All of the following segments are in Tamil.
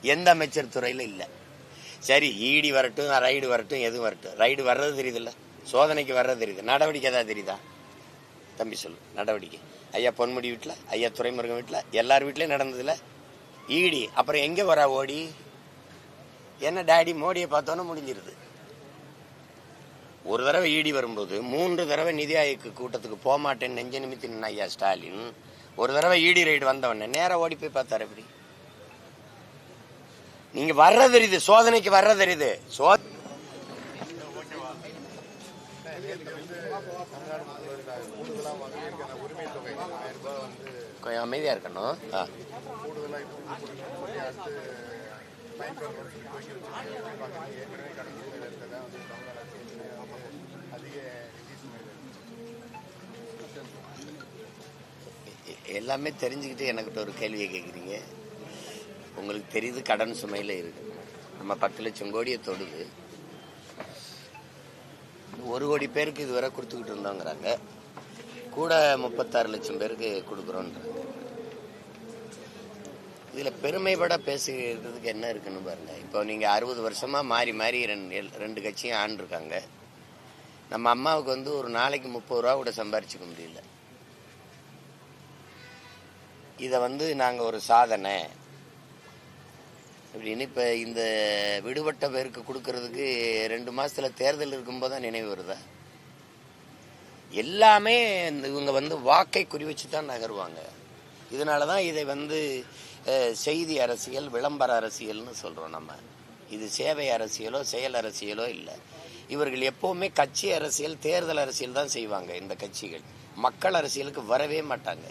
எந்த அமைச்சர் துறையில இல்ல. சரி, ஈடி வரட்டும், ரைடு வரட்டும், எதுவும் வரட்டும். ரைடு வர்றது தெரியுது இல்ல, சோதனைக்கு வர்றது தெரியுது. நடவடிக்கை ஏதாவது தெரியுதா தம்பி? சொல்லு. நடவடிக்கை ஐயா பொன்முடி வீட்டுல, ஐயா துரைமுருகன் வீட்டுல, எல்லார் வீட்லயும் நடந்ததுல ஈடி. அப்புறம் எங்க வரா ஓடி? என்ன டாடி மோடியை பார்த்தோன்னு முடிஞ்சிருது. ஒரு தடவை ஈடி வரும்போது 3 தடவை நிதி ஆயோக் கூட்டத்துக்கு போக மாட்டேன்னு நெஞ்ச நிமித்தி நின்ன ஐயா ஸ்டாலின் ஒரு தடவை ஈடி ரைடு வந்தவொடனே நேரம் ஓடி போய் பார்த்தாரு. எப்படி நீங்க வர்ற தெரியுது, சோதனைக்கு வர்ற தெரியுது. கொஞ்சம் அமைதியா இருக்கணும். எல்லாமே தெரிஞ்சுக்கிட்டு எனக்கிட்ட ஒரு கேள்வியை கேட்குறீங்க. உங்களுக்கு தெரியுது கடன் சுமையில இருக்கு. நம்ம 10 லட்சம் கோடியை தொடுது. 1 கோடி பேருக்கு இதுவரை கொடுத்துக்கிட்டு இருந்தோங்கிறாங்க. கூட 36 லட்சம் பேருக்கு கொடுக்குறோன்றாங்க. இதுல பெருமைப்பட பேசுகிறதுக்கு என்ன இருக்குன்னு பாருங்க. இப்போ நீங்க 60 வருஷமா மாறி மாறி ரெண்டு கட்சியும் ஆண்டிருக்காங்க. நம்ம அம்மாவுக்கு வந்து ஒரு நாளைக்கு 30 ரூபா கூட சம்பாரிச்சுக்க முடியல. இதை வந்து நாங்க ஒரு சாதனை அப்படின்னு இப்ப இந்த விடுபட்ட பேருக்கு கொடுக்கறதுக்கு 2 மாசத்துல தேர்தல் இருக்கும்போது தான் நினைவு வருதா? எல்லாமே இவங்க வந்து வாக்கை குறி வச்சுதான் நகருவாங்க. இதனாலதான் இதை வந்து செய்தி அரசியல், விளம்பர அரசியல்னு சொல்றோம். நம்ம இது சேவை அரசியலோ செயல் அரசியலோ இல்லை. இவர்கள் எப்பவுமே கட்சி அரசியல், தேர்தல் அரசியல் தான் செய்வாங்க. இந்த கட்சிகள் மக்கள் அரசியலுக்கு வரவே மாட்டாங்க.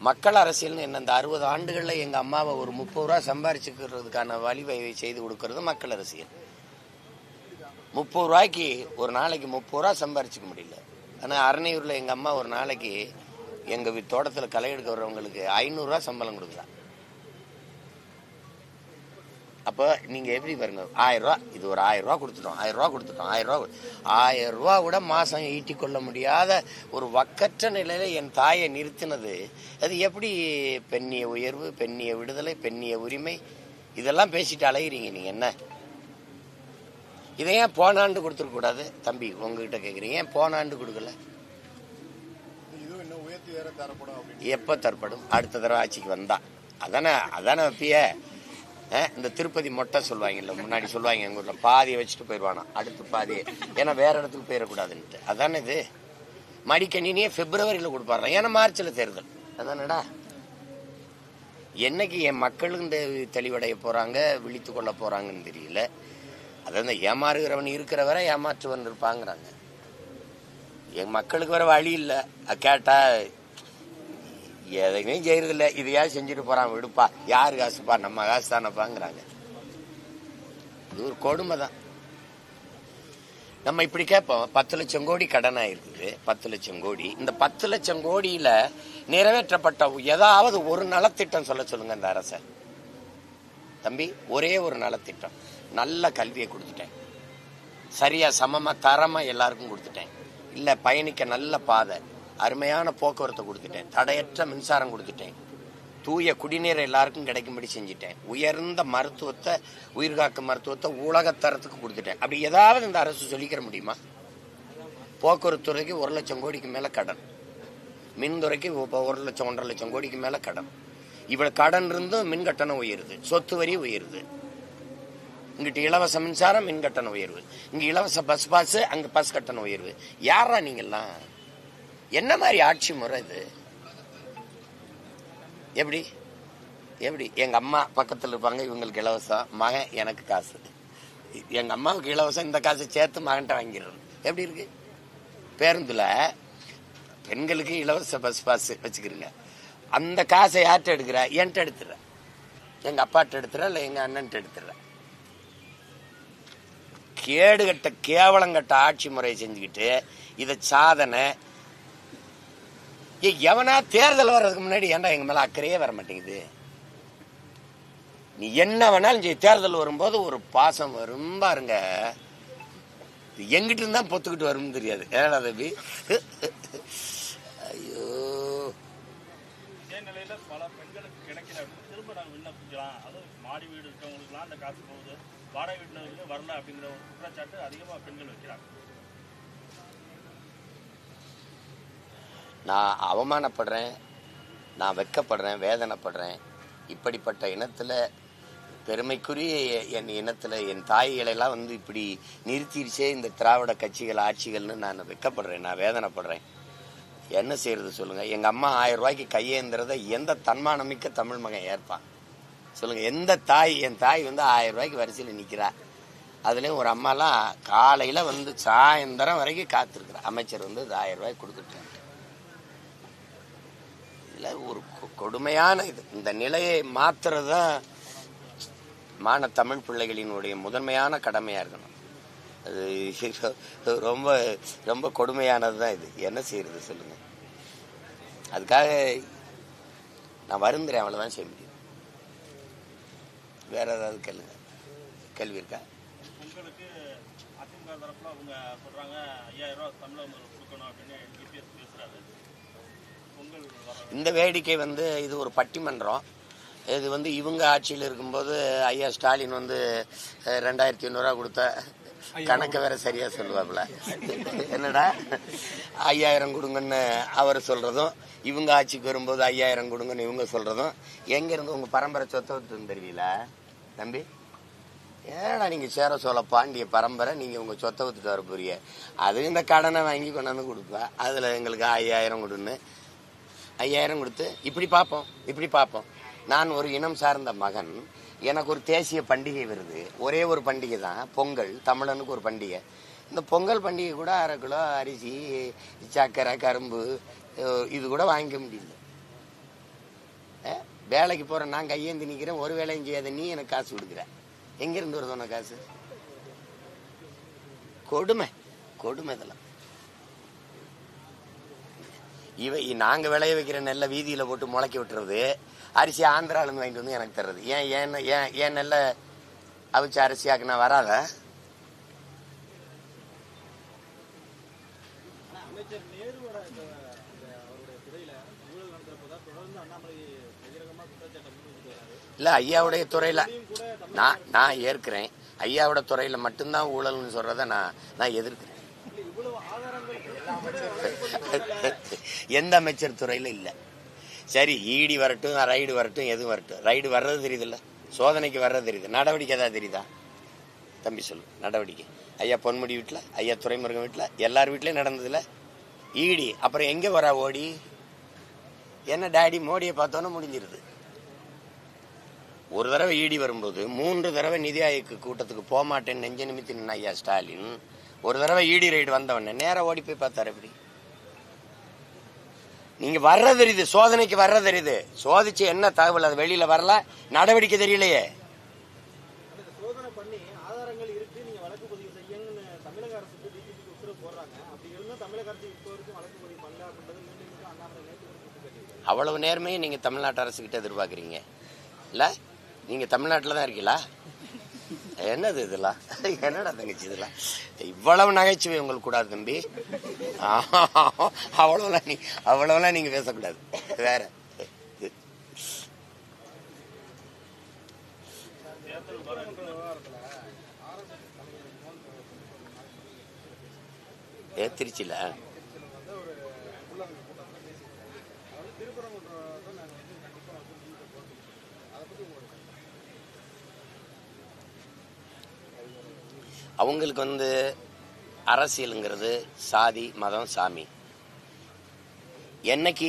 மக்கள் அரசியல்னு என்ன, இந்த 60 ஆண்டுகள்ல எங்க அம்மாவை ஒரு 30 ரூபா சம்பாரிச்சுக்கிறதுக்கான வழிவகை செய்து கொடுக்கறது மக்கள் அரசியல். 30 ரூபாய்க்கு ஒரு நாளைக்கு 30 ரூபா சம்பாரிச்சுக்க முடியல. ஆனா அரணையூர்ல எங்க அம்மா ஒரு நாளைக்கு எங்க தோட்டத்துல களை எடுக்க வர்றவங்களுக்கு 500 ரூபா சம்பளம் கொடுக்கலாம். அப்ப நீங்க எப்படி பாருங்க, 1000 ரூபா, இது ஒரு 1000 ரூபா கொடுத்துட்டோம், 1000 ரூபா கொடுத்துட்டோம், 1000 ரூபா கூட மாசம் ஈட்டிக் கொள்ள முடியாத ஒரு வக்கற்ற நிலையில என் தாயை நிறுத்தினது. அது எப்படி பெண்ணிய உயர்வு, பெண்ணிய விடுதலை, பெண்ணிய உரிமை இதெல்லாம் பேசிட்டு அலைகிறீங்க நீங்க? என்ன இதை ஏன் போன ஆண்டு கொடுத்துருக்க கூடாது? தம்பி உங்ககிட்ட கேக்குறீங்க, ஏன் போன ஆண்டு கொடுக்கல? எப்ப தரப்படும்? அடுத்த தடவை ஆட்சிக்கு வந்தா அதானே வைப்பிய. இந்த திருப்பதி மொட்டை சொல்லுவாங்கல்ல, முன்னாடி சொல்லுவாங்க எங்க ஊர்ல, பாதியை வச்சுட்டு போயிடுவானா, அடுத்து பாதியை, ஏன்னா வேற இடத்துக்கு போயிடக்கூடாதுன்ட்டு. அதானே இது. மடிக்கணினியே பிப்ரவரியில கொடுப்பாரு, ஏன்னா மார்ச்ல தேர்தல். அதானடா. என்னைக்கு என் மக்களுக்கு தெளிவடைய போறாங்க, விழித்து கொள்ள போறாங்கன்னு தெரியல. அதான் ஏமாறுகிறவன் இருக்கிற வரை ஏமாற்றுவன் இருப்பாங்கிறாங்க. என் மக்களுக்கு வர வழி இல்லை. கேட்டா எதையுமே செய்யறதில்ல, இதையா செஞ்சுட்டு போறான், விடுப்பா, யாரு காசுப்பா, நம்ம காசு தானப்பாங்கிறாங்க. இது ஒரு கொடுமை தான். நம்ம இப்படி கேட்போம், 10 லட்சம் கோடி கடன் ஆயிருக்குது, 10 லட்சம் கோடி. இந்த 10 லட்சம் கோடியில நிறைவேற்றப்பட்ட ஏதாவது ஒரு நலத்திட்டம் சொல்ல சொல்லுங்க இந்த அரச. தம்பி, ஒரே ஒரு நலத்திட்டம். நல்ல கல்வியை கொடுத்துட்டேன், சரியா சமமா தரமா எல்லாருக்கும் கொடுத்துட்டேன். இல்ல பயணிக்க நல்ல பாதை, அருமையான போக்குவரத்தை கொடுத்துட்டேன், தடையற்ற மின்சாரம் கொடுத்துட்டேன், தூய குடிநீர் எல்லாருக்கும் கிடைக்கும்படி செஞ்சுட்டேன், உயர்ந்த மருத்துவத்தை, உயிர்காக்கும் மருத்துவத்தை உலகத்தரத்துக்கு கொடுத்துட்டேன். அப்படி ஏதாவது இந்த அரசு சொல்லிக்கிற முடியுமா? போக்குவரத்து துறைக்கு 1 லட்சம் கோடிக்கு மேல கடன், மின்துறைக்கு 1 லட்சம் 1.5 லட்சம் கோடிக்கு மேல கடன். இவ்வளவு கடன் இருந்தும் மின் கட்டணம் உயருது, சொத்து வரி உயருது. இங்கிட்டு இலவச மின்சாரம், மின் கட்டணம் உயர்வு. இங்க இலவச பஸ் பாஸ், அங்க பஸ் கட்டணம் உயர்வு. யாரா நீங்கெல்லாம்? என்ன மாதிரி ஆட்சி முறை இது? எப்படி எப்படி எங்க அம்மா பக்கத்துல இருப்பாங்க, இவங்களுக்கு இலவசம், மகன் எனக்கு காசு, எங்க அம்மாவுக்கு இலவசம், இந்த காசை சேர்த்து மகன்கிட்ட வாங்கிடுறது. எப்படி இருக்கு? பேருந்துல பெண்களுக்கு இலவச பஸ் பாஸ் வச்சுக்கிறீங்க, அந்த காசை யார்கிட்ட எடுக்கிற? என்கிட்ட எடுத்துற, எங்க அப்பாட்ட எடுத்துற, இல்ல எங்க அண்ணன்ட்ட எடுத்துற. கேடுகட்ட கேவலங்கட்ட ஆட்சி முறையை செஞ்சுக்கிட்டு இதை சாதனை. எவனா தேர்தல் வர்றதுக்கு முன்னாடி ஏன்டா எங்க மேல அக்கறையே வர மாட்டேங்குது? நீ என்ன வேணாலும் தேர்தல் வரும்போது ஒரு பாசம் வரும் பாருங்க, எங்கிட்ட இருந்தா பொத்துக்கிட்டு வரும் தெரியாது. ஏன்னா தம்பி, ஐயோ, பல பெண்களுக்கு கிடைக்கிற திரும்ப நாங்கள் விண்ணப்பிக்கலாம், அதுவும் மாடி வீடு இருக்கவங்களுக்குலாம் அந்த காசு போகுது, வாடகை வீட்டில் வரல அப்படிங்கிற ஒரு குற்றச்சாட்டு அதிகமாக பெண்கள் வைக்கிறாங்க. நான் அவமானப்படுறேன், நான் வெட்கப்படுறேன், வேதனைப்படுறேன். இப்படிப்பட்ட இனத்துல பெருமைக்குரிய என் இனத்துல என் தாய்களெல்லாம் இப்படி நிறுத்திடுச்சே இந்த திராவிட கட்சிகள் ஆட்சிகள்னு நான் வெட்கப்படுறேன், நான் வேதனைப்படுறேன். என்ன செய்யறது சொல்லுங்க? எங்க அம்மா 1000 ரூபாய்க்கு கையேந்திரத எந்த தன்மானமிக்க தமிழ் மகன் ஏற்பான் சொல்லுங்க? எந்த தாய்? என் தாய் 1000 ரூபாய்க்கு வரிசையில் நிக்கிறா. அதுலயும் ஒரு அம்மாலாம் காலையில சாயந்தரம் வரைக்கும் காத்திருக்கிற அமைச்சர் 1000 ரூபாய்க்கு கொடுத்துட்டு. இதுல ஒரு கொடுமையான இது. இந்த நிலையை மாத்துறதுதான் மான தமிழ் பிள்ளைகளினுடைய முதன்மையான கடமையா இருக்கணும். அது ரொம்ப ரொம்ப கொடுமையானதுதான் இது. என்ன செய்யறது சொல்லுங்க? அதுக்காக நான் வருந்துறேன், அவ்வளவுதான் செய்ய முடியும். வேற ஏதாவது கேள்வி இருக்கா? உங்களுக்கு அதிமுக தரப்புல அவங்க சொல்றாங்க 5000 ரூபாய் தமிழக கொடுக்கணும் அப்படின்னு EPS பேசுறாரு. இந்த வேடிக்கை இது ஒரு பட்டிமன்றம். இது இவங்க ஆட்சியில் இருக்கும்போது ஐயா ஸ்டாலின் 2800 கொடுத்த கணக்கு வேற சரியா சொல்லுவாப்புல. என்னடா 5000 கொடுங்கன்னு அவர் சொல்றதும், இவங்க ஆட்சிக்கு வரும்போது 5000 கொடுங்கன்னு இவங்க சொல்றதும், எங்க இருந்து உங்க பரம்பரை சொத்தை தெரியல தம்பி? ஏன்னா நீங்க சேர சோழ பாண்டிய பரம்பரை, நீங்க உங்க சொத்தை வித்துட்டு வர போறீங்க. அது இந்த கடனை வாங்கி கொண்டாந்து கொடுப்பா. அதுல எங்களுக்கு 5000 கொடுன்னு 5000 கொடுத்து இப்படி பார்ப்போம். நான் ஒரு இனம் சார்ந்த மகன், எனக்கு ஒரு தேசிய பண்டிகை வருது. ஒரே ஒரு பண்டிகை தான் பொங்கல், தமிழனுக்கு ஒரு பண்டிகை. இந்த பொங்கல் பண்டிகை கூட 1/2 கிலோ அரிசி, சர்க்கரை, கரும்பு இது கூட வாங்கிக்க முடியல. வேலைக்கு போறேன், நான் கையேந்தி நிக்கிறேன், ஒரு வேலையும் செய்யாத நீ எனக்கு காசு கொடுக்குற. எங்க இருந்து வருது உனக்கு காசு? கொடுமை இதெல்லாம். நாங்க விளைய வைக்கிற நெல்ல வீதியில போட்டு முளைக்க விட்டுறது, அரிசி ஆந்திரால இருந்து வாங்கிட்டு எனக்கு தர்றது. ஏன் நெல்ல அவிச்சு அரிசியாக்குனா வராத? இல்ல, ஐயாவுடைய துறையில நான் ஏற்கிறேன். ஐயாவோட துறையில மட்டும்தான் ஊழல்னு சொல்றத நான் எதிர்க்கிறேன். எந்த அமைச்சர் துறையில இல்ல. சரி, ஈடி வரட்டும், ரைடு வரட்டும், எது வரட்டும். ரைடு வர்றது தெரியுது இல்ல, சோதனைக்கு வர்றது தெரியுது. நடவடிக்கை ஏதாவது தெரியுதா தம்பி? சொல்லு. நடவடிக்கை ஐயா பொன்முடி வீட்டுல, ஐயா துரைமுருகன் வீட்டுல, எல்லார் வீட்லயும் நடந்ததுல ஈடி. அப்புறம் எங்க வரா ஓடி? என்ன டாடி மோடியை பார்த்தோன்னு முடிஞ்சிருது. ஒரு தடவை ஈடி வரும்போது 3 தடவை நிதி ஆயோக் கூட்டத்துக்கு போக மாட்டேன்னு நெஞ்ச நிமித்தி நின்ன ஐயா ஸ்டாலின், ஒரு தடவை ஈடி ரைடு வந்தவன நேரா ஓடி போய் பார்த்தாரு. எப்படி நீங்க வர்ற தெரியுது, சோதனைக்கு வர்ற தெரியுது, சோதிச்சு என்ன தகவல் அது வெளியில வரல, நடவடிக்கை தெரியலையே. அவ்வளவு நேர்மையை நீங்க தமிழ்நாட்டு அரசு கிட்ட எதிர்பார்க்கறீங்க இல்ல? நீங்க தமிழ்நாட்டுல தான் இருக்கீங்களா? என்னது இதெல்லாம்? என்னடா தங்கச்சி இதெல்லாம்? இவ்வளவு நகைச்சுவை உங்களுக்கு கூடாது தம்பி. அவ்வளவுலாம் நீங்க பேசக்கூடாது. வேற திருச்சியில அவங்களுக்கு அரசியலுங்கிறது சாதி, மதம், சாமி. என்னைக்கு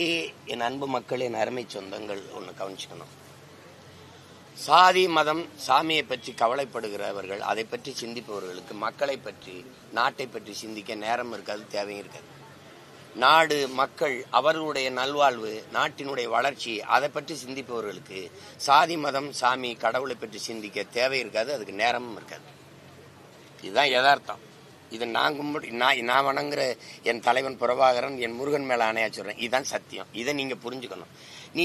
என் அன்பு மக்கள், என் அருமை சொந்தங்கள் ஒன்று கவனிச்சுக்கணும். சாதி, மதம், சாமியை பற்றி கவலைப்படுகிறவர்கள், அதை பற்றி சிந்திப்பவர்களுக்கு மக்களை பற்றி, நாட்டை பற்றி சிந்திக்க நேரம் இருக்காது, தேவையும் இருக்காது. நாடு, மக்கள், அவர்களுடைய நல்வாழ்வு, நாட்டினுடைய வளர்ச்சி, அதை பற்றி சிந்திப்பவர்களுக்கு சாதி, மதம், சாமி, கடவுளை பற்றி சிந்திக்க தேவை இருக்காது, அதுக்கு நேரமும் இருக்காது. இதுதான் யதார்த்தம். இது நான் வணங்குற என் தலைவன் பிரபாகரன், என் முருகன் மேல ஆணையா சொல்றேன். இதுதான் சத்தியம். இதை நீங்க புரிஞ்சுக்கணும். நீ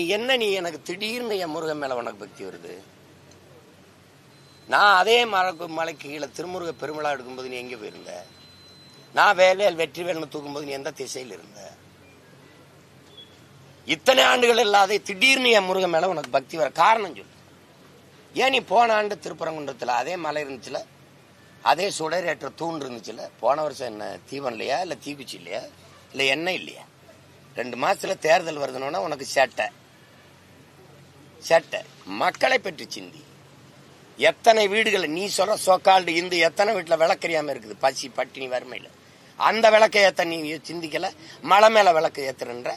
எனக்கு திடீர்னு என் முருகன் மேல உனக்கு பக்தி வருது? நான் அதே மலைக்கு கீழே திருமுருக பெருமளா எடுக்கும்போது நீ எங்க போயிருந்த? நான் வெற்றி வேல்னு தூக்கும்போது நீ எந்த திசையில் இருந்த? இத்தனை ஆண்டுகள் இல்லாத திடீர்னு என் முருகன் மேல உனக்கு பக்தி வர காரணம் சொல்லு. ஏன் நீ போன ஆண்டு திருப்பரங்குன்றத்துல அதே மலை இருந்துச்சுல, அதே சுடரேற்ற தூண் இருந்துச்சுல, போன வருஷம் என்ன தீவன் இல்லையா, இல்ல தீக்குச்சி இல்லையா, இல்ல எண்ணெய் இல்லையா? 2 மாசத்துல தேர்தல் வருதுன்னா உனக்கு சேட்டை மக்களை பற்றி சிந்தி. எத்தனை வீடுகள் நீ சொல்ற சோக்கால்டு இந்து எத்தனை வீட்டுல விளக்கறியாம இருக்குது, பசி பட்டினி வறுமையில. அந்த விளக்கை ஏத்த நீ சிந்திக்கல. மலை மேல விளக்கு ஏத்துறன்ற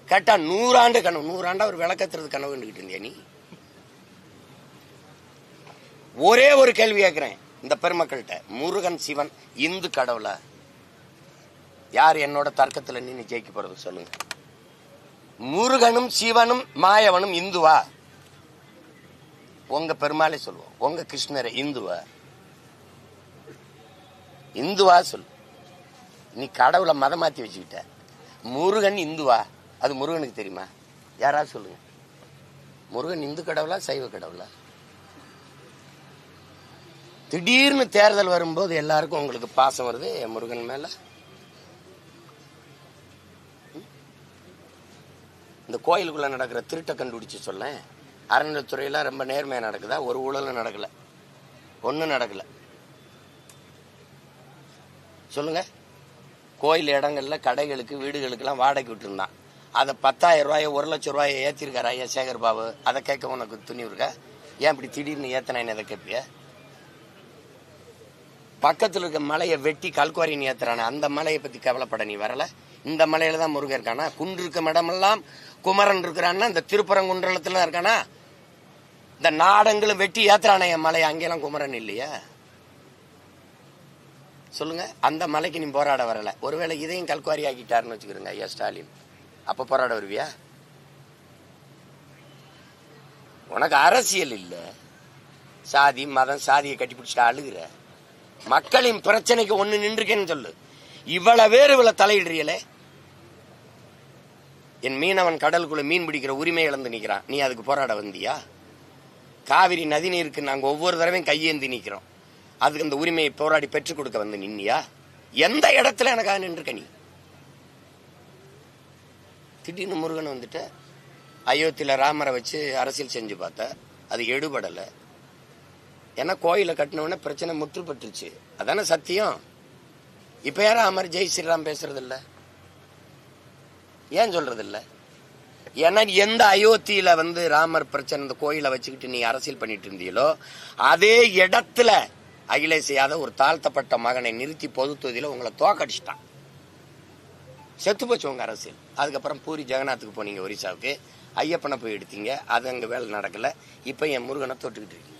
கேட்டா 100 ஆண்டு கனவு, 100 ஆண்டா ஒரு விளக்கத்துறது கனவு கண்டுகிட்டு இருந்தியா நீ? ஒரே ஒரு கேள்வி கேட்கிறேன் இந்த பெருமக்கள்கிட்ட, முருகன் சிவன் இந்து கடவுளா? யார் என்னோட தர்க்கத்துல நின்று ஜெயிக்க போறது சொல்லுங்க. முருகனும் சிவனும் மாயவனும் இந்துவா? உங்க பெருமாளே சொல்லுவோம். உங்க கிருஷ்ணரை இந்துவா சொல்லு. நீ கடவுளை மதம் மாத்தி வச்சுக்கிட்ட. முருகன் இந்துவா? அது முருகனுக்கு தெரியுமா? யாராவது சொல்லுங்க. முருகன் இந்து கடவுளா சைவ கடவுளா? திடீர்னு தேர்தல் வரும்போது எல்லாருக்கும் உங்களுக்கு பாசம் வருது முருகன் மேல. இந்த கோயிலுக்குள்ள நடக்கிற திருட்டை கண்டுபிடிச்சு சொல்ல. அறநிலைத்துறையில ரொம்ப நேர்மையா நடக்குதா? ஒரு ஊழலும் நடக்கல, ஒன்னும் நடக்கல. சொல்லுங்க. கோயில் இடங்கள்ல கடைகளுக்கு வீடுகளுக்கு எல்லாம் வாடகை விட்டு இருந்தான். அதை 10,000 ரூபாய் 1 லட்சம் ரூபாய் ஏத்திருக்காரு ஐயா சேகர் பாபு. அதை கேட்க உனக்கு துணி இருக்கா? ஏன் இப்படி திடீர்னு ஏத்தனான்னு அதை கேட்பிய? பக்கத்துல இருக்க மலையை வெட்டி கல்குவாரி நீ ஏத்துறானே, அந்த மலையை பத்தி கவலைப்பட நீ வரல. இந்த மலையில தான் முருகன் இருக்கானா? குன்று இருக்க இடமெல்லாம் குமரன் இருக்கிறான்னா இந்த திருப்பரங்குன்றத்துல இருக்கானா? இந்த நாடங்களும் வெட்டி ஏத்துறானே என் மலை, அங்கெல்லாம் குமரன் இல்லையா? சொல்லுங்க. அந்த மலைக்கு நீ போராட வரல. ஒருவேளை இதையும் கல்குவாரி ஆக்கிட்டாருன்னு வச்சுக்கிறோங்க ஐயா ஸ்டாலின், அப்ப போராட வருவியா? உனக்கு அரசியல் இல்ல, சாதி மதம், சாதியை கட்டி பிடிச்சிட்டு அழுகுற. மக்களின் பிரச்சனைக்கு ஒண்ணு நின்றுக்கேன்னு சொல்லு. இவ்வளவு பேர் இவ்வளவு தலையிடுறீங்களே. என் மீனவன் கடலுக்குள்ள மீன் பிடிக்கிற உரிமை இழந்து நிக்கிறான், நீ அதுக்கு போராட வந்தியா? காவிரி நதி நீருக்கு நாங்க ஒவ்வொரு தடவையும் கையேந்தி நிக்கிறோம், அதுக்கு அந்த உரிமையை போராடி பெற்றுக் கொடுக்க வந்து நின்னியா? எந்த இடத்துல எனக்காக நின்றுக்க நீ? திடீர்னு முருகன் வந்துட்ட. அயோத்தியில ராமரை வச்சு அரசியல் செஞ்சு பார்த்த, அது எடுபடல. ஏன்னா கோயில கட்டினவன பிரச்சனை முற்று பெற்றுச்சு, அதான சத்தியம். இப்ப யாரும் அமர் ஜெய் ஸ்ரீராம் பேசுறது இல்ல, ஏன் சொல்றது இல்ல? ஏன்னா எந்த அயோத்தியில ராமர் பிரச்சனை இந்த கோயிலை வச்சுக்கிட்டு நீ அரசியல் பண்ணிட்டு இருந்தீங்களோ அதே இடத்துல அகிலேஷ் யாதவ் ஒரு தாழ்த்தப்பட்ட மகனை நிறுத்தி பொது தொகுதியில உங்களை தோக்கடிச்சிட்டான். செத்து போச்சு உங்க அரசியல். அதுக்கப்புறம் பூரி ஜெகநாத்துக்கு போனீங்க, ஒரிசாவுக்கு ஐயப்பனை போய் எடுத்தீங்க, அது அங்க வேலை நடக்கல. இப்ப என் முருகனை தொட்டுக்கிட்டு இருக்கீங்க.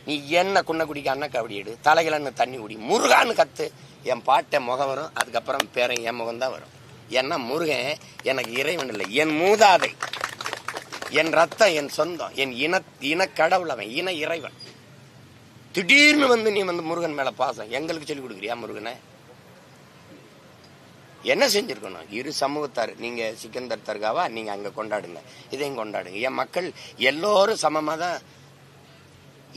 நீ என்ன குடிக்க அண்ணா கபடி எடு, தலைகளன்னு தண்ணி குடி, முருகான்னு கத்து, என் பாட்டை முகம் வரும். அதுக்கப்புறம் பேரன் என் முகம் தான் வரும். ஏன்னா முருகன் எனக்கு இறைவன் இல்லை, என் மூதாதை, என் ரத்தம், என் சொந்தம், என் இன கடவுள், அவன் இன இறைவன். திடீர்னு நீ முருகன் மேல பாசம் எங்களுக்கு சொல்லி கொடுக்குறியா? முருகனை என்ன செஞ்சிருக்கணும்? இரு சமூகத்தார், நீங்க சிக்கந்தர் தர்காவா, நீங்க அங்க கொண்டாடுங்க, இதையும் கொண்டாடுங்க. என் மக்கள் எல்லோரும் சமமா தான்.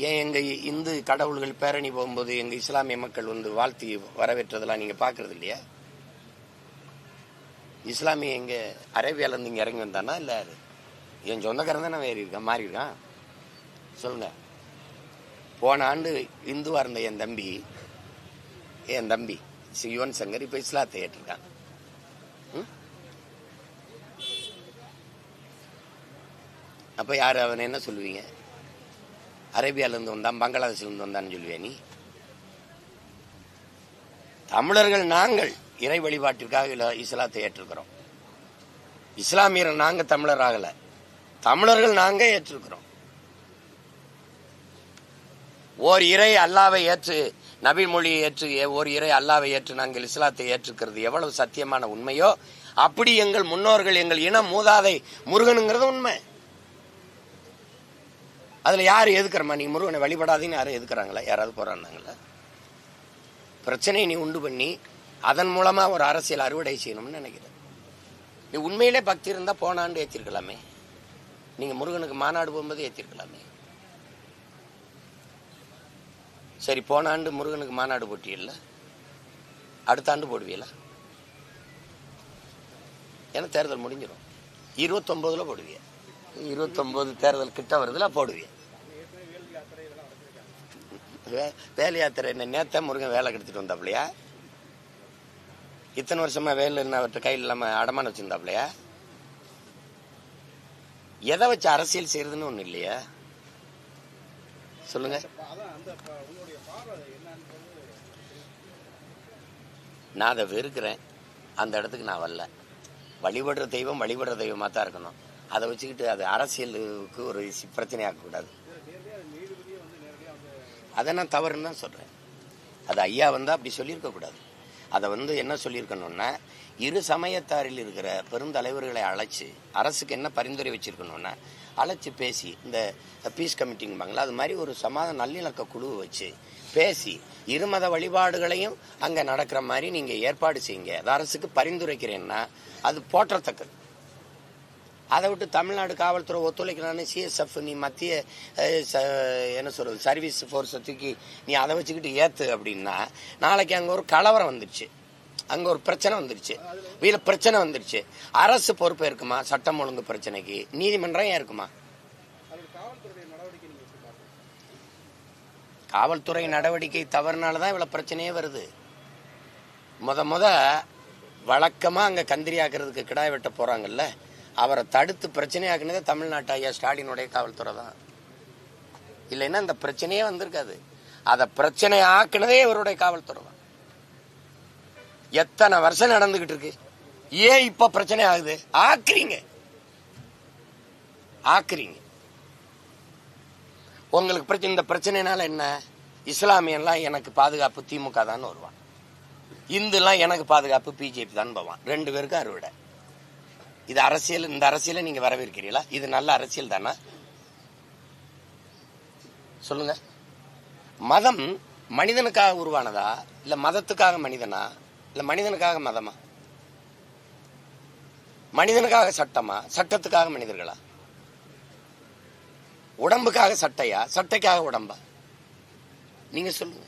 ஏன் எங்க இந்து கடவுள்கள் பேரணி போகும்போது எங்க இஸ்லாமிய மக்கள் வாழ்த்தி வரவேற்றதெல்லாம் நீங்க பாக்குறது இல்லையா? இஸ்லாமிய எங்க அரேபியால இருந்து இங்க இறங்கி வந்தானா? இல்ல என் சொந்தக்காரன் தானே வேறி இருக்கான், மாறி இருக்கான். சொல்லுங்க. போன ஆண்டு இந்துவா இருந்த என் தம்பி யுவன் சங்கர் இப்ப இஸ்லாத்தை ஏற்றிருக்கான். அப்ப யாரு அவன் என்ன சொல்லுவீங்க? அரேபியால இருந்து வந்தான், பங்களாதேஷ்ல இருந்து வந்தான்னு சொல்லுவியா நீ? தமிழர்கள் நாங்கள் இறை வழிபாட்டிற்காக இஸ்லாத்தை ஏற்றிருக்கிறோம். இஸ்லாமியர்கள் நாங்க தமிழர் ஆகல, தமிழர்கள் நாங்க ஏற்றிருக்கிறோம். ஓர் இறை அல்லாவை ஏற்று, நபி மொழியை ஏற்று, ஓர் இறை அல்லாவை ஏற்று நாங்கள் இஸ்லாத்தை ஏற்றுக்கிறது எவ்வளவு சத்தியமான உண்மையோ அப்படி எங்கள் முன்னோர்கள், எங்கள் இன மூதாதை முருகனுங்கிறது உண்மை. அதுல யாரு எதுக்குறமா? நீ முருகனை வழிபடாதீன்னு யாரும் எதுக்குறாங்களா? யாராவது போறாங்களா? பிரச்சனையை நீ உண்டு பண்ணி அதன் மூலமா ஒரு அரசியல் அறுவடை செய்யணும்னு நினைக்கிறேன். நீ உண்மையிலே பக்தி இருந்தா போன ஆண்டு ஏற்றிருக்கலாமே. நீங்க முருகனுக்கு மாநாடு போகும்போது ஏற்றிருக்கலாமே. சரி, போன ஆண்டு முருகனுக்கு மாநாடு போட்டியல்ல, அடுத்த ஆண்டு போடுவீங்களா? ஏன்னா தேர்தல் முடிஞ்சிடும். 29ல போடுவீங்க. 29 தேர்தல் கிட்ட வருதுல போடுவீங்க. வேலை யாத்திரை என்ன நேத்த முருகன் வேலை கெடுத்துட்டு வந்தாப்லையா? இத்தனை வருஷமா வேலை என்ன அவர்கிட்ட கையில் இல்லாம அடமான வச்சிருந்தாப்லையா? எதை வச்சு அரசியல் செய்யறதுன்னு ஒண்ணு இல்லையா? சொல்லுங்க. நான் அதை வெறுக்கிறேன். அந்த இடத்துக்கு நான் வரல. வழிபடுற தெய்வமா தான் இருக்கணும். அதை வச்சுக்கிட்டு அது அரசியலுக்கு ஒரு பிரச்சனையாக்க கூடாது. அதை நான் தவறுன்னு தான் சொல்றேன். அது ஐயா வந்தா அப்படி சொல்லியிருக்க கூடாது. அதை என்ன சொல்லியிருக்கணும்னா, இரு சமயத்தாரில் இருக்கிற பெருந்தலைவர்களை அழைச்சு அரசுக்கு என்ன பரிந்துரை வச்சிருக்கணும்னா, அழைச்சு பேசி இந்த பீஸ் கமிட்டிங்பாங்களா அது மாதிரி ஒரு சமாதான நல்லிணக்க குழுவை வச்சு பேசி இருமத வழிபாடுகளையும் அங்க நடக்கிற மாதிரி நீங்க ஏற்பாடு செய்யுங்க. அது அரசுக்கு பரிந்துரைக்கிறேன்னா அது போற்றத்தக்கது. அதை விட்டு தமிழ்நாடு காவல்துறை ஒத்துழைக்கிறான்னு சிஎஸ்எஃப் நீ மத்திய என்ன சொல்றது சர்வீஸ் ஃபோர்ஸை தூக்கி நீ அதை வச்சுக்கிட்டு ஏத்து அப்படின்னா நாளைக்கு அங்க ஒரு கலவரம் வந்துருச்சு, அங்க ஒரு பிரச்சனை வந்துருச்சு, வீல பிரச்சனை வந்துருச்சு, அரசு பொறுப்பு இருக்குமா? சட்டம் ஒழுங்கு பிரச்சனைக்கு நீதிமன்றம் ஏன் இருக்குமா? காவல்துறை நடவடிக்கை தவறுனாலதான் இவ்வளவு பிரச்சனையே வருது. முத வழக்கமா அங்க கந்திரி ஆக்குறதுக்கு கிடாய் வெட்ட போறாங்கல்ல, அவரை தடுத்து பிரச்சனையாக்குனதே தமிழ்நாட்டு ஐயா ஸ்டாலினுடைய காவல்துறை தான். இல்லைன்னா இந்த பிரச்சனையே வந்திருக்காது. அதை பிரச்சனை ஆக்குனதே இவருடைய காவல்துறை தான். எத்தனை வருஷம் நடந்துகிட்டு இருக்கு, ஏன் இப்ப பிரச்சனை ஆகுது? ஆக்குறீங்க. உங்களுக்கு பிரச்சனை. இந்த பிரச்சனைனால என்ன? இஸ்லாமியெல்லாம் எனக்கு பாதுகாப்பு திமுக தான் வருவான், இந்துலாம் எனக்கு பாதுகாப்பு பிஜேபி தான் போவான். 2 பேருக்கு அறுவடை. இது அரசியல். இந்த அரசியலை நீங்க வரவேற்கிறீங்களா? இது நல்ல அரசியல் தானா? சொல்லுங்க. மதம் மனிதனுக்காக உருவானதா, இல்ல மதத்துக்காக மனிதனா, இல்ல மனிதனுக்காக மதமா? மனிதனுக்காக சட்டமா, சட்டத்துக்காக மனிதர்களா? உடம்புக்காக சட்டையா, சட்டைக்காக உடம்பா? நீங்க சொல்லுங்க.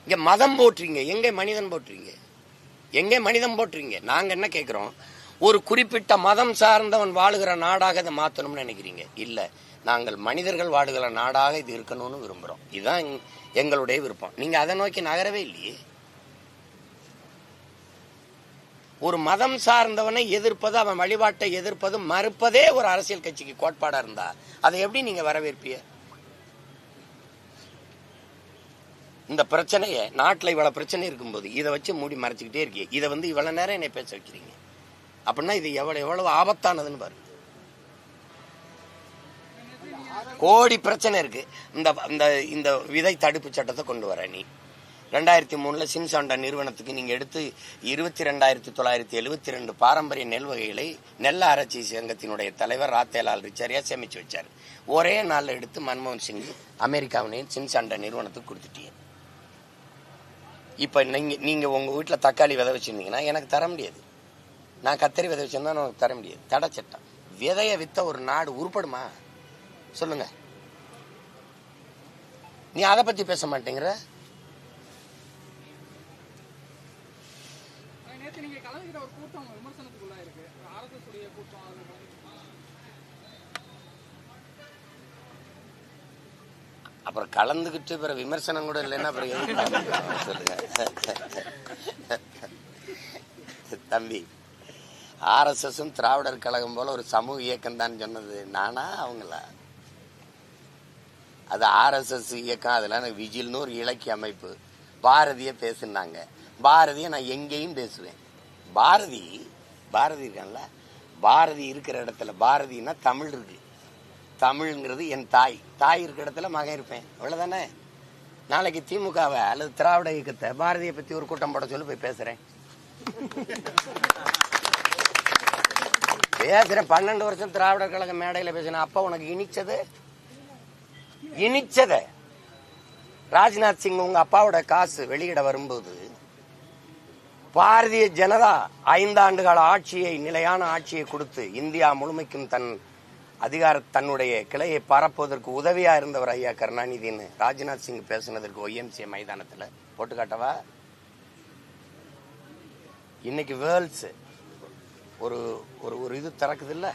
இங்க மதம் போட்டுறீங்க, எங்க மனிதன் போட்டுறீங்க? எங்க மனிதன் போட்டுறீங்க? நாங்க என்ன கேட்கிறோம், ஒரு குறிப்பிட்ட மதம் சார்ந்தவன் வாழுகிற நாடாக இதை மாத்தணும்னு நினைக்கிறீங்க. இல்ல, நாங்கள் மனிதர்கள் வாழுகிற நாடாக இது இருக்கணும்னு விரும்புறோம். இதுதான் எங்களுடைய விருப்பம். நீங்க அதை நோக்கி நகரவே இல்லையே. ஒரு மதம் சார்ந்தவனை எதிர்ப்பது, அவன் வழிபாட்டை எதிர்ப்பது, மறுப்பதே ஒரு அரசியல் கட்சிக்கு கோட்பாடா இருந்தா அதை எப்படி நீங்க வரவேற்பீங்க? இந்த பிரச்சனையை நாட்டில் இவ்வளவு பிரச்சனை இருக்கும்போது இதை வச்சு மூடி மறைச்சுக்கிட்டே இருக்கீங்க. இதை இவ்வளவு நேரம் என்னை பேச வைக்கிறீங்க அப்படின்னா இது எவ்வளவு ஆபத்தானதுன்னு பாருங்க. கோடி பிரச்சனை இருக்கு. இந்த விதை தடுப்பு சட்டத்தை கொண்டு வர நீ 2003 சின்சாண்டா நிறுவனத்துக்கு நீங்க எடுத்து 22,972 பாரம்பரிய நெல் வகைகளை நெல் ஆராய்ச்சி சங்கத்தினுடைய தலைவர் ராத்தேலால் ரிச்சரியா சேமிச்சு வச்சாரு. ஒரே நாள்ல எடுத்து மன்மோகன் சிங் அமெரிக்காவினையும் சின்சாண்டா நிறுவனத்துக்கு கொடுத்துட்டீங்க. இப்ப நீங்க உங்க வீட்டுல தக்காளி விதை வச்சிருந்தீங்கன்னா எனக்கு தர முடியாது. நான் கத்தரி விதை வச்சிருந்தா எனக்கு தர முடியாது. தடை சட்டம். விதைய வித்த ஒரு நாடு உருப்படுமா? சொல்லுங்க. நீ அதை பத்தி பேச மாட்டேங்கிற. அப்புறம் கலந்துகிட்டு பிறகு விமர்சனம் கூட இல்லைன்னா அப்புறம் சொல்லுங்க. தம்பி, ஆர்எஸ்எஸும் திராவிடர் கழகம் போல ஒரு சமூக இயக்கம் தான் சொன்னது நானா அவங்களா? அது ஆர்எஸ்எஸ் இயக்கம். அதெல்லாம் விஜில்னு ஒரு இலக்கிய அமைப்பு. பாரதிய பேசுனாங்க. பாரதிய நான் எங்கேயும் பேசுவேன். பாரதி இருக்கான்ல, பாரதி இருக்கிற இடத்துல பாரதினா தமிழ் இருக்கு. தமிழ்ங்கிறது என் தாய் இருக்கிற இடத்துல மகன் இருப்பேன். அவ்வளவுதானே. நாளைக்கு திமுகவை அல்லது திராவிட இயக்கத்தை பாரதியை பத்தி ஒரு கூட்டம் போட சொல்லி போய் பேசுறேன். 12 வருஷம் திராவிடர் கழக மேடையில பேசின அப்ப உனக்கு இனிச்சத ராஜ்நாத் சிங் உங்க அப்பாவோட காசு வெளியிட வரும்போது பாரதிய ஜனதா 5 ஆண்டுகால ஆட்சியை, நிலையான ஆட்சியை கொடுத்து இந்தியா முழுமைக்கும் தன்னுடைய கிளையை பரப்புவதற்கு உதவியா இருந்தவர் ஐயா கருணாநிதினு ராஜ்நாத் சிங் பேசினதற்கு OMC மைதானத்துல போட்டு காட்டவா? இன்னைக்கு வேர்ல்ட்ஸ் ஒரு ஒரு ஒரு இது திறக்குது இல்லை,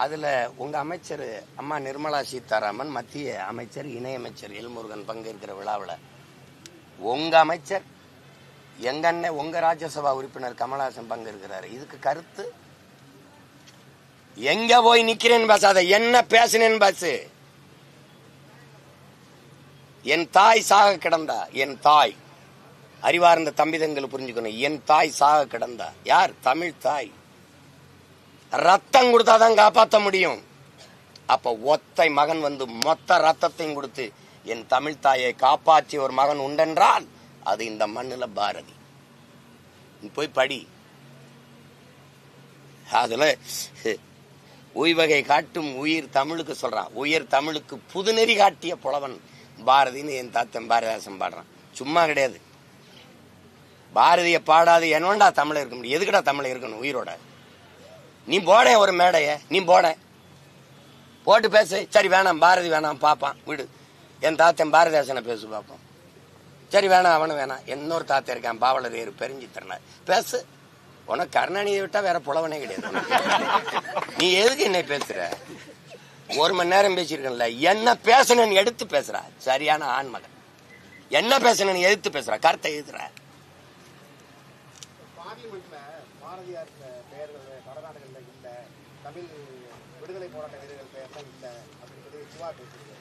அதில் உங்கள் அமைச்சர் அம்மா நிர்மலா சீதாராமன், மத்திய அமைச்சர் இணையமைச்சர் எல்முருகன் பங்கேற்கிற விழாவில் உங்கள் அமைச்சர் எங்க அண்ணன் உங்க ராஜ்யசபா உறுப்பினர் கமலஹாசன் பங்கேற்கிறாரு. இதுக்கு கருத்து எங்க போய் நிக்கிறேன்னு பேசாத, என்ன பேசினேன்னு பேசு. என் தாய் சாக கிடந்தா, என் தாய் அறிவார்ந்த தம்பிதங்கள் புரிஞ்சுக்கணும். என் தாய் சாக கிடந்தா, யார்? தமிழ் தாய். ரத்தம் கொடுத்தாதான் காப்பாற்ற முடியும். அப்ப ஒத்தை மகன் வந்து மொத்த ரத்தத்தையும் கொடுத்து என் தமிழ் தாயை காப்பாற்றி ஒரு மகன் உண்டென்றால் அது இந்த மண்ணுல பாரதி. போய் படி. அதுல உய்வகை காட்டும் உயிர் தமிழுக்கு சொல்றான். உயிர் தமிழுக்கு புதுநெறி காட்டிய புலவன் பாரதின்னு என் தாத்தன் பாரதிதாசன் பாடுறான். சும்மா கிடையாது. பாரதிய பாடாது என்னோண்டா தமிழ் இருக்க முடியும்? எதுக்குடா தமிழ் இருக்கணும் உயிரோட? நீ போட ஒரு மேடைய, நீ போட போட்டு பேசு. சரி வேணாம் பாரதி வேணாம் பாப்பான் விடு. என் தாத்தன் பாரதிதாசனை பேசு பாப்போம். சரி வேணாம் அவனு வேணாம். இன்னொரு தாத்தன் இருக்கான் பாவலர் ஏறு பெருஞ்சி தரன பேசு. உனக்கு கருணாநிதியை விட்டா வேற புலவனே கிடையாது. நீ எதுக்கு என்ன பேசுற? ஒரு மணி நேரம் பேசிருக்கல, என்ன பேசணும்னு எடுத்து பேசுற. சரியான ஆண்மகன். என்ன பேசணும்னு எதிர்த்து பேசுற, கருத்தை எழுதுற. பார்லிமெண்ட்ல பாரதியார் பெயர்கள் வடநாடுகள்ல இல்ல, தமிழ் விடுதலை போராட்ட வீரர்கள் பெயர்லாம் இல்ல அப்படின்னு சிவா பேசுறீங்க.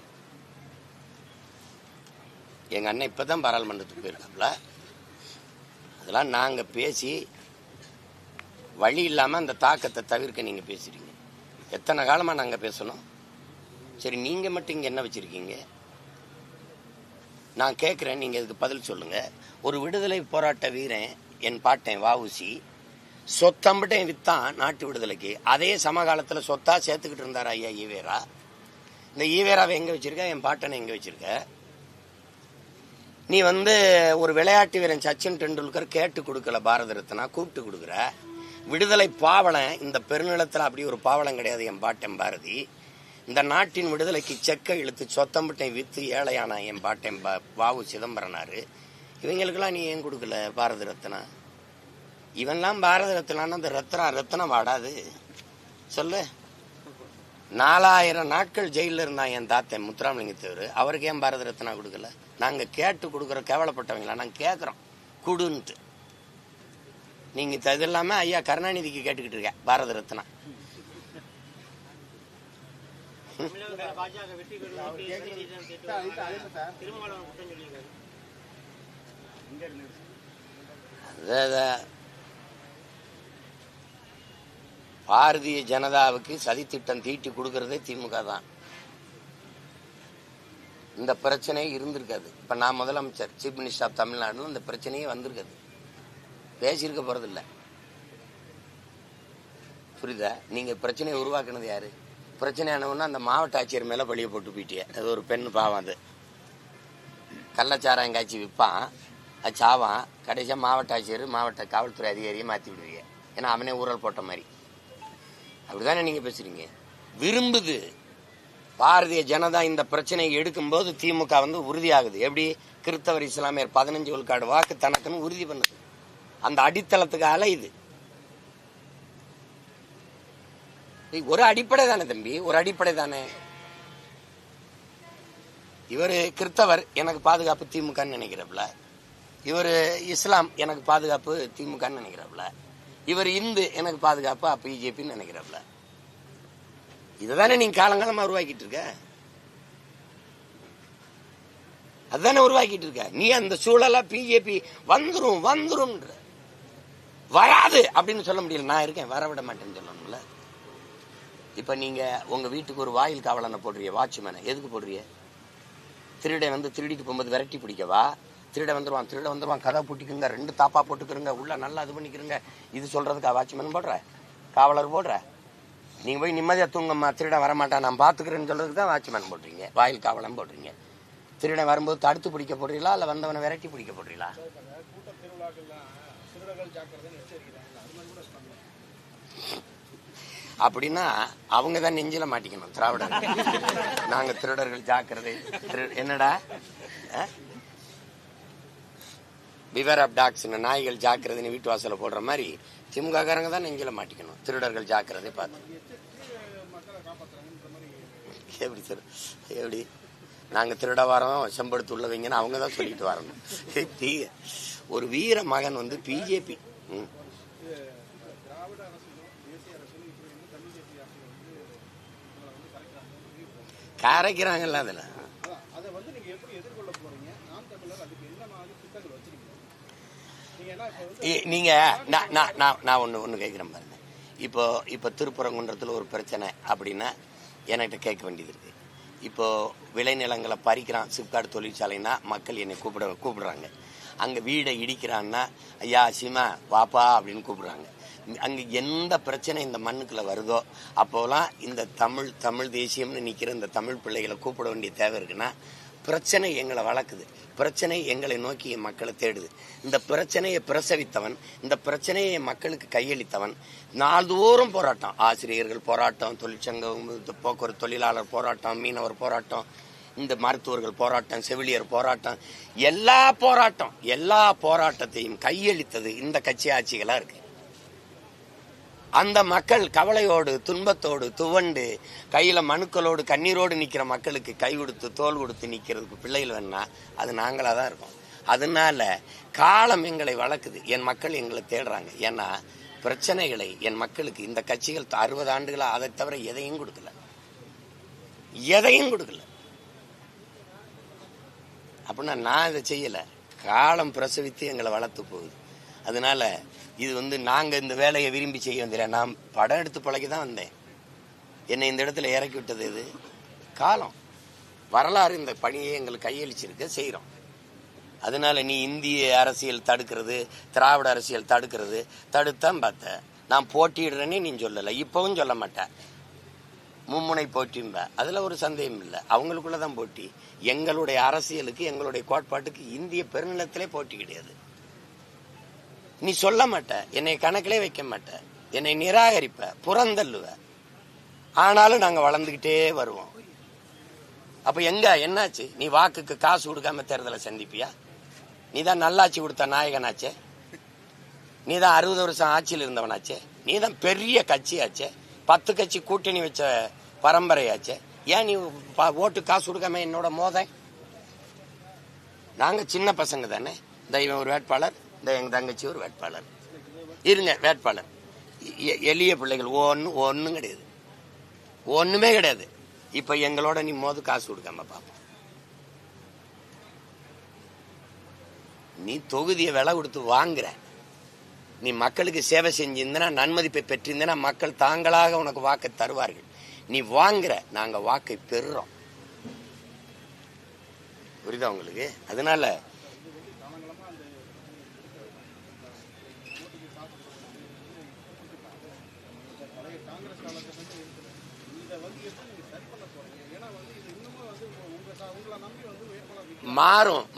எங்க அண்ணன் இப்பதான் பாராளுமன்றத்துக்கு போயிருக்காப்ல. அதெல்லாம் நாங்க பேசி வழி இல்லாம அந்த தாக்கத்தை தவிர்க்க நீங்க பேசுறீங்க. எத்தனை காலமா நாங்க பேசணும்? சரி நீங்க மட்டும் இங்க என்ன வச்சிருக்கீங்க? நான் கேட்கிறேன், நீங்க இதுக்கு பதில் சொல்லுங்க. ஒரு விடுதலை போராட்ட வீரன் என் பாட்டேன் வஉசி சொத்தம்பிட்டையும் வித்தான் நாட்டு விடுதலைக்கு. அதே சமகாலத்துல சொத்தா சேர்த்துக்கிட்டு இருந்தார் ஐயா ஈவேரா. இந்த ஈவேராவை எங்க வச்சிருக்க? என் பாட்டனை எங்க வச்சிருக்க? நீ ஒரு விளையாட்டு வீரன் சச்சின் டெண்டுல்கர் கேட்டு கொடுக்கல பாரத ரத்னா, கூப்பிட்டு கொடுக்குற. விடுதலை பாவலன் இந்த பெருநிலத்தில் அப்படி ஒரு பாவலம் கிடையாது என் பாட்டன் பாரதி. இந்த நாட்டின் விடுதலைக்கு செக்க இழுத்து சொத்தம்பிட்டை வித்து ஏழையான என் பாட்டன் வாவு சிதம்பரனாரு. இவங்களுக்கெல்லாம் நீ ஏன் கொடுக்கல பாரத ரத்னா? இவன்லாம் பாரத ரத்னான்னு அந்த ரத்னம் வாடாது சொல்லு. 4000 நாட்கள் ஜெயில இருந்தான் என் தாத்தன் முத்துராமலிங்க தேவர். அவருக்கு ஏன் பாரத ரத்னா கொடுக்கல? நாங்க கேட்டு கொடுக்குற கேவலப்பட்டவங்களா? நாங்க கேட்கிறோம் குடுன்ட்டு. நீங்க இது இல்லாம ஐயா கருணாநிதிக்கு கேட்டுக்கிட்டு இருக்க பாரத ரத்னா. பாரதிய ஜனதாவுக்கு சதித்திட்டம் தீட்டி கொடுக்கறதே திமுக தான். இந்த பிரச்சனை இருந்திருக்காது. இப்ப நான் முதலமைச்சர் சீஃப் மினிஸ்டர் ஆஃப் தமிழ்நாடு, இந்த பிரச்சனையே வந்திருக்காது. பேசியிருக்க போறது இல்ல. புரியுதா? நீங்க பிரச்சனையை உருவாக்குனது யாரு? பிரச்சனை ஆனவொன்னா அந்த மாவட்ட ஆட்சியர் மேல பழிய போட்டு போயிட்டிய. அது ஒரு பெண் பாவம். அது கள்ளச்சாராயம் காய்ச்சி விற்பான், அது சாவான். கடைசியா மாவட்ட ஆட்சியர் மாவட்ட காவல்துறை அதிகாரியை மாத்தி விடுவீங்க. ஏன்னா அவனே ஊழல் போட்ட மாதிரி. அப்படிதானே நீங்க பேசுறீங்க? விரும்புது பாரதிய ஜனதா இந்த பிரச்சனையை எடுக்கும்போது திமுக உறுதியாகுது. எப்படி? கிறிஸ்தவர் இஸ்லாமியர் 15 விழுக்காடு வாக்கு தனக்குன்னு உறுதி பண்ணுது. அந்த அடித்தளத்துக்கு அலையுது. ஒரு அடிப்படை தானே தம்பி, ஒரு அடிப்படை தானே. இவரு கிறிஸ்தவர் எனக்கு பாதுகாப்பு திமுகன்னு நினைக்கிறப்பல, இவரு இஸ்லாம் எனக்கு பாதுகாப்பு திமுகன்னு நினைக்கிறப்பல, இவர் இந்து எனக்கு பாதுகாப்பு பிஜேபின்னு நினைக்கிறப்பல. இதுதானே நீங்க காலங்காலமா உருவாக்கிட்டு இருக்க. அதுதானே உருவாக்கிட்டு இருக்க. நீ அந்த சூழலா பிஜேபி வந்துரும் வராது அப்படின்னு சொல்ல முடியல. நான் இருக்கேன், வரவிட மாட்டேன்னு சொல்லணும்ல. இப்ப நீங்க உங்க வீட்டுக்கு ஒரு வாயில் காவலனை போடுறிய, வாட்ச்மேனை எதுக்கு போடுறிய? திருடன் திருடிட்டு போகும்போது விரட்டி பிடிக்கவா? திருட வந்துருவான் கதை பூட்டிக்குங்க, 2 தாப்பா போட்டுக்கிறங்க, உள்ள நல்லா இது பண்ணிக்கிறங்க, இது சொல்றதுக்கு வாட்ச்மேன் போடுற, காவலர் போடுற. நீங்க போய் நிம்மதியா தூங்கம்மா, திருடன் வரமாட்டான் நான் பாத்துக்கிறேன்னு சொல்றதுக்கு தான் வாட்ச்மேன் போடுறீங்க, வாயில் காவலன் போடுறீங்க. திருடன் வரும்போது தடுத்து பிடிக்க போடுறீங்களா இல்ல வந்தவனை விரட்டி பிடிக்க போடுறீங்களா? அப்படின்னா அவங்க தான் நெஞ்சில மாட்டிக்கணும் திராவிடர். நாங்க திருடர்கள் ஜாக்கிரதை. என்னடா பிவர் ஆஃப் டாக்ஸ், நாய்கள் ஜாக்கிரதைன்னு வீட்டு வாசல போடுற மாதிரி திமுக காரங்க தான் நெஞ்சில மாட்டிக்கணும். திருடர்கள் ஜாக்கிரதை பார்த்து எப்படி சார், எப்படி நாங்க திருட வரோம் செம்படுத்து உள்ளவங்கன்னு அவங்க தான் சொல்லிட்டு வரணும். ஒரு வீர மகன் வந்து பிஜேபி கரைக்கிறாங்கல்ல. அதுல நீங்க நான் ஒண்ணு கேட்கிறேன் பாருங்க. இப்போ திருப்பரங்குன்றத்துல ஒரு பிரச்சனை அப்படின்னா என்கிட்ட கேட்க வேண்டியது இருக்கு. இப்போ விளைநிலங்களை பறிக்கிறான் சிப்காட் தொழிற்சாலைன்னா மக்கள் என்னை கூப்பிடுறாங்க. அங்க வீடை இடிக்கிறான்னா ஐயா சிமா வாப்பா அப்படின்னு கூப்பிடுறாங்க. அங்க எந்த பிரச்சனை இந்த மண்ணுக்குள்ள வருதோ அப்போலாம் இந்த தமிழ் தேசியம்னு நிக்கிற இந்த தமிழ் பிள்ளைகளை கூப்பிட வேண்டிய தேவை இருக்குன்னா, பிரச்சனை எங்களை வளர்க்குது, பிரச்சனை எங்களை நோக்கி என் மக்களை தேடுது. இந்த பிரச்சனையை பிரசவித்தவன், இந்த பிரச்சனையை மக்களுக்கு கையளித்தவன், நாள்தோறும் போராட்டம், ஆசிரியர்கள் போராட்டம், தொழிற்சங்கம், போக்குவரத்து தொழிலாளர் போராட்டம், மீனவர் போராட்டம், இந்த மருத்துவர்கள் போராட்டம், செவிலியர் போராட்டம், எல்லா போராட்டத்தையும் கையளித்தது இந்த கட்சி ஆட்சிகளா இருக்கு. அந்த மக்கள் கவலையோடு துன்பத்தோடு துவண்டு கையில மனுக்களோடு கண்ணீரோடு நிக்கிற மக்களுக்கு கை கொடுத்து தோல் கொடுத்து நிக்கிறதுக்கு பிள்ளைகள் வேணா அது நாங்களா தான் இருக்கோம். அதனால காலம் எங்களை வளர்க்குது, என் மக்கள் எங்களை தேடுறாங்க. ஏன்னா பிரச்சனைகளை என் மக்களுக்கு இந்த கட்சிகள் 60 ஆண்டுகளா அதை தவிர எதையும் கொடுக்கல. அப்படின்னா நான் இதை செய்யல, காலம் பிரசவித்து எங்களை வளர்த்து போகுது. அதனால இது வந்து நாங்க இந்த வேலையை விரும்பி செய்ய வந்தில்ல, நான் படம் எடுத்து பழகி தான் வந்தேன். என்னை இந்த இடத்துல இறக்கி விட்டது இது காலம், வரலாறு. இந்த பணியை எங்களுக்கு கையளிச்சிருக்க செய்யறோம். அதனால நீ இந்திய அரசியல் தடுக்கிறது, திராவிட அரசியல் தடுத்தான் பார்த்த. நான் போட்டியிடுறேன்னே நீ சொல்லல, இப்பவும் சொல்ல மாட்டேன். மும்முனை போட்டியும்ப, அதுல ஒரு சந்தேகம் இல்லை. அவங்களுக்குள்ளதான் போட்டி. எங்களுடைய அரசியலுக்கு எங்களுடைய கோட்பாட்டுக்கு இந்திய பெருநிலத்திலே போட்டி கிடையாது. நீ சொல்ல மாட்ட, என்னை கணக்கிலே வைக்க மாட்ட, என்னை நிராகரிப்ப, புறந்தள்ளுவ. ஆனாலும் நாங்க வளர்ந்துகிட்டே வருவோம். அப்ப என்னாச்சு? நீ வாக்குக்கு காசு கொடுக்காம தேர்தலை சந்திப்பியா? நீதான் நல்லாட்சி கொடுத்த நாயகனாச்சே, நீதான் 60 வருஷம் ஆட்சியில் இருந்தவனாச்சே, நீதான் பெரிய கட்சியாச்சே, 10 கட்சி கூட்டணி வச்ச பரம்பரையாச்சே. ஏன் நீ ஓட்டு காசு கொடுக்காம என்னோட மோத? நாங்க சின்ன பசங்க தானே. தெய்வம் ஒரு வேட்பாளர், எங்க தங்கச்சி ஒரு வேட்பாளர், இருங்க வேட்பாளர். எளிய பிள்ளைகள் ஒன்னும் கிடையாது, ஒண்ணுமே கிடையாது. இப்ப எங்களோட நீ மோது காசு கொடுக்காம பாப்போம். நீ தொகுதியை விலை கொடுத்து வாங்குற, நீ மக்களுக்கு சேவை செஞ்சிருந்தனா, நன்மதிப்பை பெற்றிருந்தனா மக்கள் தாங்களாக உனக்கு வாக்கை தருவார்கள். நீ வாங்குற, நாங்க வாக்கை பெறுறோம். புரியுதா உங்களுக்கு? அதனால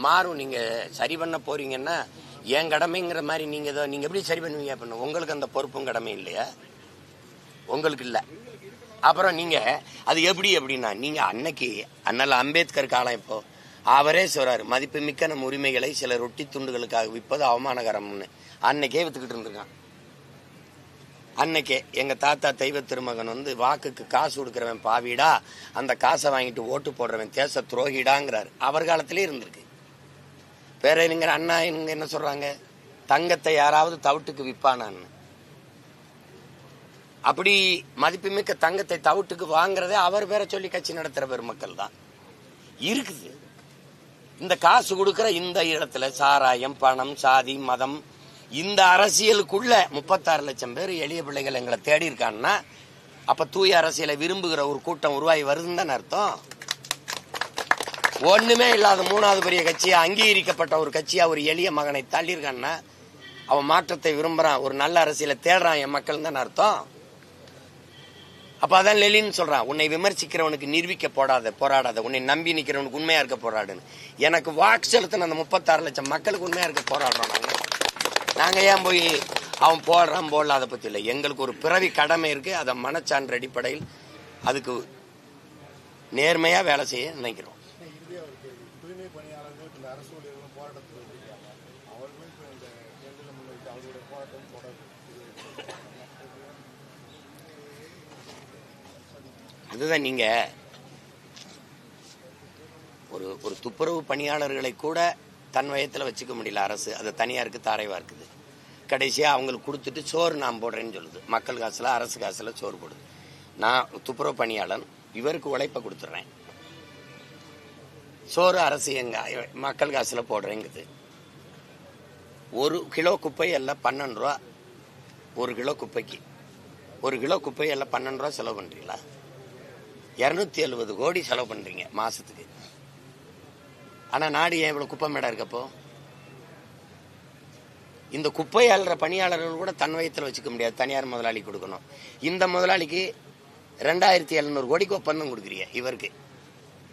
மாறும். நீங்க சரி பண்ண போறீங்கன்னா என் கடமைங்கிற மாதிரி நீங்க எப்படி சரி பண்ணுவீங்க? உங்களுக்கு அந்த பொறுப்பும் கடமை இல்லையா? உங்களுக்கு இல்ல. அப்புறம் நீங்க அது எப்படின்னா, நீங்க அன்னைக்கு அண்ணல் அம்பேத்கர் காலம், இப்போ அவரே சொல்றாரு, மதிப்பு மிக்க நம் உரிமைகளை சில ரொட்டி துண்டுகளுக்காக விற்பது அவமானகரம்னு. அன்னைக்கே வித்துக்கிட்டு இருந்திருக்கான். அன்னைக்கே எங்க தாத்தா தெய்வ திருமகன் வந்து வாக்குக்கு காசு கொடுக்கறவன் பாவிடா, அந்த காசை வாங்கிட்டு ஓட்டு போடுறவன் தேச துரோகிடாங்கிறாரு. அவர் காலத்திலே இருந்திருக்கு. பேரறிஞர் அண்ணா என்ன சொல்றாங்க? தங்கத்தை யாராவது தவிட்டுக்கு விற்பானான்னு. அப்படி மதிப்புமிக்க தங்கத்தை தவிட்டுக்கு வாங்குறதே அவர் பேரை சொல்லி கட்சி நடத்துற பெருமக்கள் தான் இருக்குது. இந்த காசு கொடுக்கற இந்த இடத்துல சாராயம், பணம், சாதி, மதம், இந்த அரசியலுக்குள்ள 36 லட்சம் பேர் எளிய பிள்ளைகள் எங்களை தேடி இருக்கான்னா, அப்ப தூய அரசியலை விரும்புகிற ஒரு கூட்டம் உருவாகி வருதுன்னு தானே அர்த்தம். ஒண்ணுமே இல்லாத 3வது பெரிய கட்சியா, அங்கீகரிக்கப்பட்ட ஒரு கட்சியா ஒரு எளிய மகனை தள்ளியிருக்கான்னா, அவன் மாற்றத்தை விரும்புறான், ஒரு நல்ல அரசியலை தேடுறான் என் மக்கள் தானே அர்த்தம். அப்ப அதான் லெலின் சொல்றான், உன்னை விமர்சிக்கிறவனுக்கு நிரூபிக்க போராடாத, உன்னை நம்பி நிக்கிறவனுக்கு உண்மையா இருக்க போராடுன்னு. எனக்கு வாக்கு செலுத்தின அந்த 36 லட்சம் மக்களுக்கு உண்மையா இருக்க போராடுறோம். நாங்க ஏன் போய் அவன் போடுறான் போடல அதை பத்தி இல்லை. எங்களுக்கு ஒரு பிறவி கடமை இருக்கு. அதை மனச்சான்று அடிப்படையில் அதுக்கு நேர்மையா வேலை செய்ய நினைக்கிறோம். தூய்மை பணியாளர்கள் இந்த அரசு ஊழியர்களும் போராட்டத்தில் இருக்காங்க. அவர்களும் இப்போ இந்த தேர்தலை முன்வைத்து அவர்களுடைய போராட்டம் தொடருது. அதுதான் நீங்க ஒரு துப்புரவு பணியாளர்களை கூட தன் வயத்தில் வச்சுக்க முடியல அரசு. அது தனியாருக்கு தாரைவா இருக்குது. கடைசியா அவங்களுக்கு கொடுத்துட்டு சோறு நான் போடுறேன்னு சொல்லுது. மக்கள் காசுல அரசு காசுல சோறு போடுது. நான் துப்புரவு பணியாளன், இவருக்கு உழைப்ப கொடுத்துட்றேன், சோறு அரசு எங்க மக்கள் காசுல போடுறேங்குது. 1 கிலோ குப்பை எல்லாம் 12 ரூபா. 1 கிலோ குப்பைக்கு 1 கிலோ குப்பை எல்லாம் 12 ரூபா செலவு பண்றீங்களா? 270 கோடி செலவு பண்றீங்க மாசத்துக்கு. ஆனா நாடு ஏன் இவ்வளவு குப்பை மேடா இருக்கப்போ? இந்த குப்பை அள்ளுற பணியாளர்கள் கூட தன் வயத்தில் வச்சுக்க முடியாது, தனியார் முதலாளி கொடுக்கணும். இந்த முதலாளிக்கு 2700 கோடிக்கு ஒப்பந்தம் கொடுக்குறீங்க இவருக்கு.